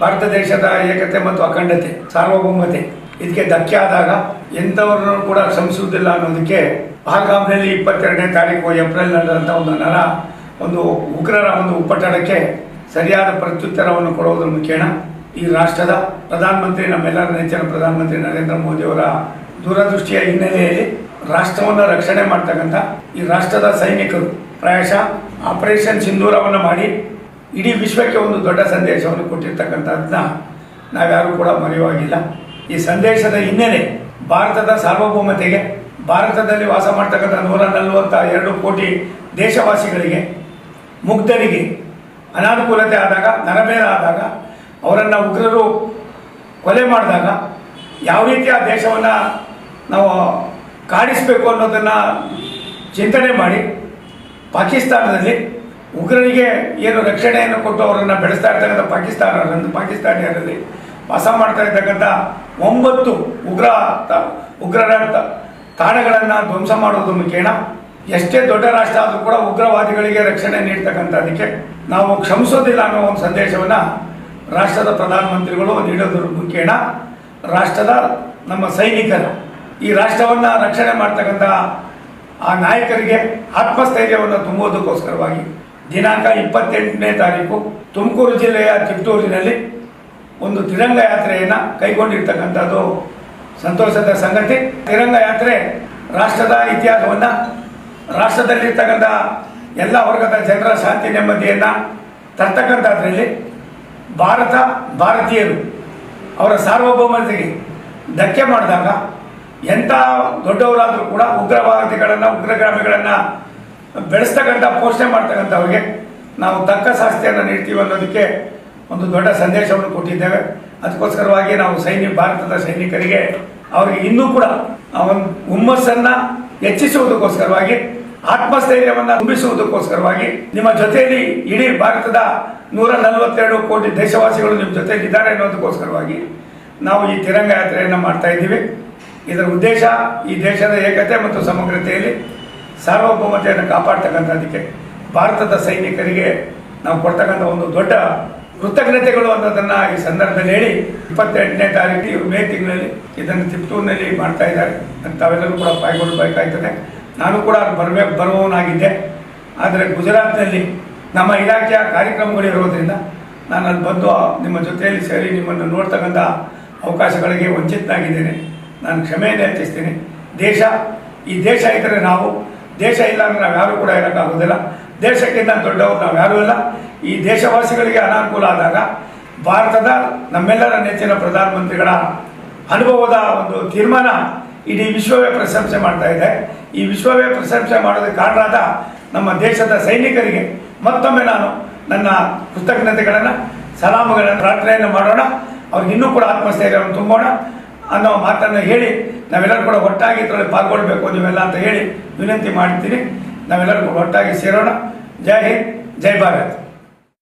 ಭಾರತ ದೇಶದ ಏಕತೆ ಮತ್ತು ಅಖಂಡತೆ ಸಾರ್ವಭೌಮತೆ ಇದಕ್ಕೆ ಧಕ್ಕೆ ಆದಾಗ ಎಂಥವ್ರನ್ನು ಕೂಡ ಶ್ರಮಿಸುವುದಿಲ್ಲ ಅನ್ನೋದಕ್ಕೆ ಪಹಲ್ಗಾಮ್ನಲ್ಲಿ 22ನೇ ತಾರೀಕು ಏಪ್ರಿಲ್ ನಡೆದಂಥ ಒಂದು ಉಗ್ರರ ಒಂದು ಉಪಟಳಕ್ಕೆ ಸರಿಯಾದ ಪ್ರತ್ಯುತ್ತರವನ್ನು ಕೊಡುವುದರ ಮುಖೇನ ಈ ರಾಷ್ಟ್ರದ ಪ್ರಧಾನಮಂತ್ರಿ, ನಮ್ಮೆಲ್ಲರ ನೆಚ್ಚಿನ ಪ್ರಧಾನಮಂತ್ರಿ ನರೇಂದ್ರ ಮೋದಿ ಅವರ ದೂರದೃಷ್ಟಿಯ ಹಿನ್ನೆಲೆಯಲ್ಲಿ ರಾಷ್ಟ್ರವನ್ನು ರಕ್ಷಣೆ ಮಾಡ್ತಕ್ಕಂಥ ಈ ರಾಷ್ಟ್ರದ ಸೈನಿಕರು ಪ್ರಾಯಶಃ ಆಪರೇಷನ್ ಸಿಂಧೂರವನ್ನು ಮಾಡಿ ಇಡೀ ವಿಶ್ವಕ್ಕೆ ಒಂದು ದೊಡ್ಡ ಸಂದೇಶವನ್ನು ಕೊಟ್ಟಿರ್ತಕ್ಕಂಥದ್ದನ್ನ ನಾವ್ಯಾರೂ ಕೂಡ ಮರೆಯುವಾಗಿಲ್ಲ. ಈ ಸಂದೇಶದ ಹಿನ್ನೆಲೆ ಭಾರತದ ಸಾರ್ವಭೌಮತೆಗೆ, ಭಾರತದಲ್ಲಿ ವಾಸ ಮಾಡ್ತಕ್ಕಂಥ 142 ಕೋಟಿ ದೇಶವಾಸಿಗಳಿಗೆ, ಮುಗ್ಧರಿಗೆ ಅನಾನುಕೂಲತೆ ಆದಾಗ, ನರಮೇಧ ಆದಾಗ, ಅವರನ್ನು ಉಗ್ರರು ಕೊಲೆ ಮಾಡಿದಾಗ ಯಾವ ರೀತಿ ಆ ದೇಶವನ್ನು ನಾವು ಕಾಡಿಸಬೇಕು ಅನ್ನೋದನ್ನು ಚಿಂತನೆ ಮಾಡಿ ಪಾಕಿಸ್ತಾನದಲ್ಲಿ ಉಗ್ರರಿಗೆ ಏನು ರಕ್ಷಣೆಯನ್ನು ಕೊಟ್ಟು ಅವರನ್ನು ಬೆಳೆಸ್ತಾ ಇರ್ತಕ್ಕಂಥ ಪಾಕಿಸ್ತಾನಿಯರಲ್ಲಿ ವಾಸ ಮಾಡ್ತಾ ಇರ್ತಕ್ಕಂಥ 9 ಉಗ್ರರ ತಾಣಗಳನ್ನು ಧ್ವಂಸ ಮಾಡೋದ್ರ ಮುಖೇನ ಎಷ್ಟೇ ದೊಡ್ಡ ರಾಷ್ಟ್ರ ಆದರೂ ಕೂಡ ಉಗ್ರವಾದಿಗಳಿಗೆ ರಕ್ಷಣೆ ನೀಡ್ತಕ್ಕಂಥದಕ್ಕೆ ನಾವು ಕ್ಷಮಿಸೋದಿಲ್ಲ ಅನ್ನೋ ಒಂದು ಸಂದೇಶವನ್ನು ರಾಷ್ಟ್ರದ ಪ್ರಧಾನಮಂತ್ರಿಗಳು ನೀಡೋದ್ರ ಮುಖೇನ ರಾಷ್ಟ್ರದ ನಮ್ಮ ಸೈನಿಕರ, ಈ ರಾಷ್ಟ್ರವನ್ನು ರಕ್ಷಣೆ ಮಾಡ್ತಕ್ಕಂಥ ಆ ನಾಯಕರಿಗೆ ಆತ್ಮಸ್ಥೈರ್ಯವನ್ನು ತುಂಬುವುದಕ್ಕೋಸ್ಕರವಾಗಿ ದಿನಾಂಕ 28ನೇ ತಾರೀಕು ತುಮಕೂರು ಜಿಲ್ಲೆಯ ತಿಪಟೂರಿನಲ್ಲಿ ಒಂದು ತಿರಂಗ ಯಾತ್ರೆಯನ್ನು ಕೈಗೊಂಡಿರ್ತಕ್ಕಂಥದ್ದು ಸಂತೋಷದ ಸಂಗತಿ. ತಿರಂಗ ಯಾತ್ರೆ ರಾಷ್ಟ್ರದ ಇತಿಹಾಸವನ್ನು, ರಾಷ್ಟ್ರದಲ್ಲಿರ್ತಕ್ಕಂಥ ಎಲ್ಲ ವರ್ಗದ ಜನರ ಶಾಂತಿ ನೆಮ್ಮದಿಯನ್ನು ತರ್ತಕ್ಕಂಥದ್ರಲ್ಲಿ ಭಾರತೀಯರು ಅವರ ಸಾರ್ವಭೌಮತೆಗೆ ಧಕ್ಕೆ ಮಾಡಿದಾಗ ಎಂಥ ದೊಡ್ಡವರಾದರೂ ಕೂಡ ಉಗ್ರಗಾಮಿಗಳನ್ನು ಬೆಳೆಸ್ತಕ್ಕಂಥ, ಪೋಷಣೆ ಮಾಡ್ತಕ್ಕಂಥವ್ರಿಗೆ ನಾವು ತಕ್ಕ ಶಾಸ್ತಿಯನ್ನು ನೀಡ್ತೀವಿ ಅನ್ನೋದಕ್ಕೆ ಒಂದು ದೊಡ್ಡ ಸಂದೇಶವನ್ನು ಕೊಟ್ಟಿದ್ದೇವೆ. ಅದಕ್ಕೋಸ್ಕರವಾಗಿ ನಾವು ಭಾರತದ ಸೈನಿಕರಿಗೆ ಅವರಿಗೆ ಇನ್ನೂ ಕೂಡ ಒಂದು ಹುಮ್ಮಸ್ಸನ್ನು ಹೆಚ್ಚಿಸುವುದಕ್ಕೋಸ್ಕರವಾಗಿ, ಆತ್ಮಸ್ಥೈರ್ಯವನ್ನು ತುಂಬಿಸುವುದಕ್ಕೋಸ್ಕರವಾಗಿ ನಿಮ್ಮ ಜೊತೆಯಲ್ಲಿ ಇಡೀ ಭಾರತದ 142 ಕೋಟಿ ದೇಶವಾಸಿಗಳು ನಿಮ್ಮ ಜೊತೆಯಲ್ಲಿ ಇದ್ದಾರೆ ಅನ್ನೋದಕ್ಕೋಸ್ಕರವಾಗಿ ನಾವು ಈ ತಿರಂಗ ಯಾತ್ರೆಯನ್ನು ಮಾಡ್ತಾ ಇದ್ದೀವಿ. ಇದರ ಉದ್ದೇಶ ಈ ದೇಶದ ಏಕತೆ ಮತ್ತು ಸಮಗ್ರತೆಯಲ್ಲಿ ಸಾರ್ವಭೌಮತೆಯನ್ನು ಕಾಪಾಡ್ತಕ್ಕಂಥದ್ದಕ್ಕೆ ಭಾರತದ ಸೈನಿಕರಿಗೆ ನಾವು ಕೊಡ್ತಕ್ಕಂಥ ಒಂದು ದೊಡ್ಡ ಕೃತಜ್ಞತೆಗಳು ಅನ್ನೋದನ್ನು ಈ ಸಂದರ್ಭದಲ್ಲಿ ಹೇಳಿ, 28ನೇ ತಾರೀಕು ಮೇ ತಿಂಗಳಲ್ಲಿ ಇದನ್ನು ತಿಪಟೂರಿನಲ್ಲಿ ಮಾಡ್ತಾ ಇದ್ದಾರೆ ಅಂತ ತಾವೆಲ್ಲರೂ ಕೂಡ ಪಾಲ್ಗೊಳ್ಳಬೇಕಾಗ್ತದೆ. ನಾನು ಕೂಡ ಬರುವವನಾಗಿದ್ದೆ. ಆದರೆ ಗುಜರಾತ್ನಲ್ಲಿ ನಮ್ಮ ಇಲಾಖೆಯ ಕಾರ್ಯಕ್ರಮಗಳಿರೋದ್ರಿಂದ ನಾನು ಅಲ್ಲಿ ಬಂದು ನಿಮ್ಮ ಜೊತೆಯಲ್ಲಿ ಸೇರಿ ನಿಮ್ಮನ್ನು ನೋಡ್ತಕ್ಕಂಥ ಅವಕಾಶಗಳಿಗೆ ವಂಚಿತನಾಗಿದ್ದೇನೆ. ನಾನು ಕ್ಷಮೆಯನ್ನು ಯಾಚಿಸ್ತೀನಿ. ಈ ದೇಶ ಇದ್ದರೆ ನಾವು, ದೇಶ ಇಲ್ಲ ಅಂದರೆ ನಾವು ಯಾರೂ ಕೂಡ ಇರೋಕ್ಕಾಗೋದಿಲ್ಲ. ದೇಶಕ್ಕಿಂತ ದೊಡ್ಡವರು ನಾವು ಯಾರೂ ಇಲ್ಲ. ಈ ದೇಶವಾಸಿಗಳಿಗೆ ಅನಾನುಕೂಲ ಆದಾಗ ಭಾರತದ ನಮ್ಮೆಲ್ಲರ ನೆಚ್ಚಿನ ಪ್ರಧಾನಮಂತ್ರಿಗಳ ಅನುಭವದ ಒಂದು ತೀರ್ಮಾನ ಇಡೀ ವಿಶ್ವವೇ ಪ್ರಶಂಸೆ ಮಾಡ್ತಾ ಇದೆ. ಈ ವಿಶ್ವವೇ ಪ್ರಶಂಸೆ ಮಾಡೋದಕ್ಕೆ ಕಾರಣರಾದ ನಮ್ಮ ದೇಶದ ಸೈನಿಕರಿಗೆ ಮತ್ತೊಮ್ಮೆ ನಾನು ನನ್ನ ಕೃತಜ್ಞತೆಗಳನ್ನು, ಸಲಾಮುಗಳನ್ನು, ಪ್ರಾರ್ಥನೆಯನ್ನು ಮಾಡೋಣ. ಅವ್ರಿಗೆ ಇನ್ನೂ ಕೂಡ ಆತ್ಮಸ್ಥೈರ್ಯವನ್ನು ತುಂಬೋಣ ಅನ್ನೋ ಮಾತನ್ನು ಹೇಳಿ ನಾವೆಲ್ಲರೂ ಕೂಡ ಒಟ್ಟಾಗಿ ಇದರಲ್ಲಿ ಪಾಲ್ಗೊಳ್ಬೇಕು ನೀವೆಲ್ಲ ಅಂತ ಹೇಳಿ ವಿನಂತಿ ಮಾಡ್ತೀನಿ. ನಾವೆಲ್ಲರೂ ಕೂಡ ಒಟ್ಟಾಗಿ ಸೇರೋಣ. ಜೈ ಹಿಂದ್, ಜೈ ಭಾರತ್.